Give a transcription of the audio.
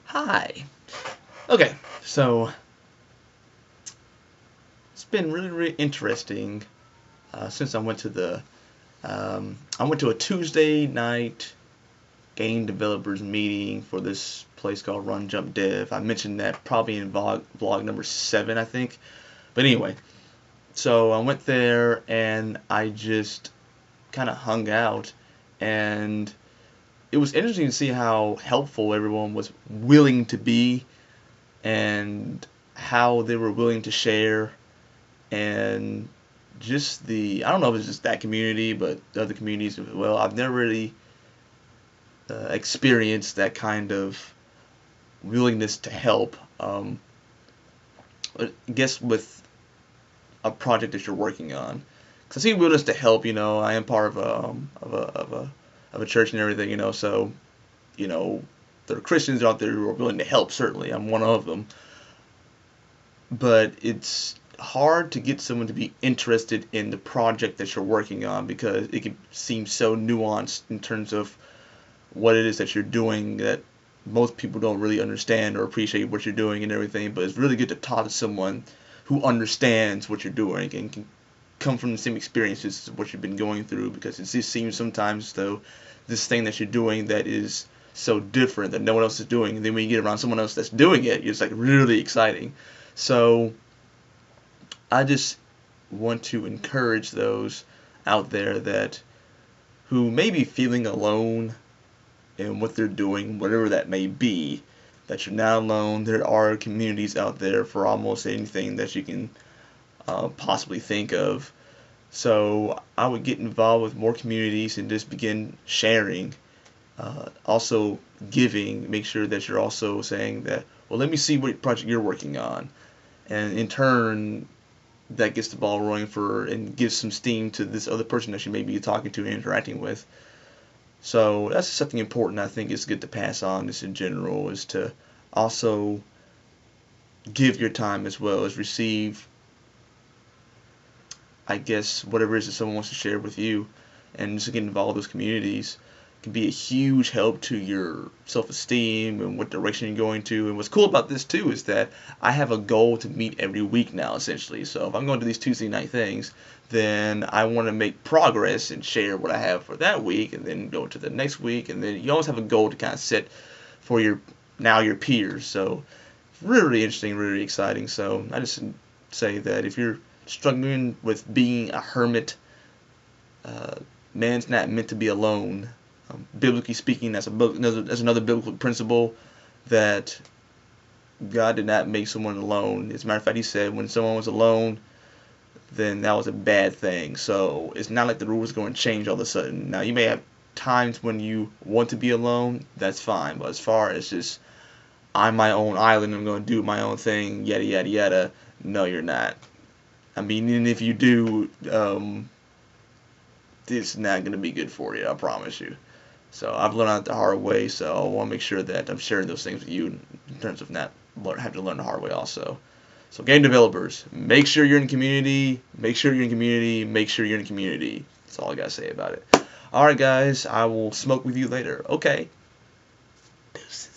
Hi. Okay, so it's been really interesting since I went to a Tuesday night game developers meeting for this place called Run Jump Dev. I mentioned that probably in vlog number 7, I think. But anyway, so I went there and I just kind of hung out, and it was interesting to see how helpful everyone was willing to be and how they were willing to share, and just I don't know if it's just that community, but the other communities as well. I've never really experienced that kind of willingness to help. I guess with a project that you're working on, because I see willingness to help. I am part of a church and everything. So you know there are Christians out there who are willing to help. Certainly, I'm one of them. But it's hard to get someone to be interested in the project that you're working on, because it can seem so nuanced in terms of what it is that you're doing, that most people don't really understand or appreciate what you're doing and everything. But it's really good to talk to someone who understands what you're doing and can come from the same experiences of what you've been going through, because it just seems sometimes though this thing that you're doing that is so different that no one else is doing, and then when you get around someone else that's doing it, it's like really exciting. So I just want to encourage those out there that who may be feeling alone in what they're doing, whatever that may be, that you're not alone. There are communities out there for almost anything that you can possibly think of. So I would get involved with more communities and just begin sharing. Also giving, make sure that you're also saying that, well, let me see what project you're working on. And in turn, that gets the ball rolling and gives some steam to this other person that you may be talking to and interacting with. So that's something important I think is good to pass on just in general, is to also give your time as well as receive, I guess, whatever it is that someone wants to share with you. And just get involved with those communities can be a huge help to your self-esteem and what direction you're going to. And what's cool about this too is that I have a goal to meet every week now, essentially. So if I'm going to these Tuesday night things, then I want to make progress and share what I have for that week, and then go to the next week, and then you always have a goal to kind of set for your peers. So really interesting, really exciting. So I just say that if you're struggling with being a hermit, man's not meant to be alone. Biblically speaking, that's another biblical principle, that God did not make someone alone. As a matter of fact, He said when someone was alone, then that was a bad thing. So it's not like the rules are going to change all of a sudden. Now, you may have times when you want to be alone, that's fine. But as far as just, I'm my own island, I'm going to do my own thing, yada, yada, yada, no, you're not. I mean, even if you do, it's not going to be good for you, I promise you. So I've learned that the hard way, so I want to make sure that I'm sharing those things with you in terms of not having to learn the hard way also. So game developers, make sure you're in community, make sure you're in community, make sure you're in community. That's all I got to say about it. Alright guys, I will smoke with you later. Okay. Deuces.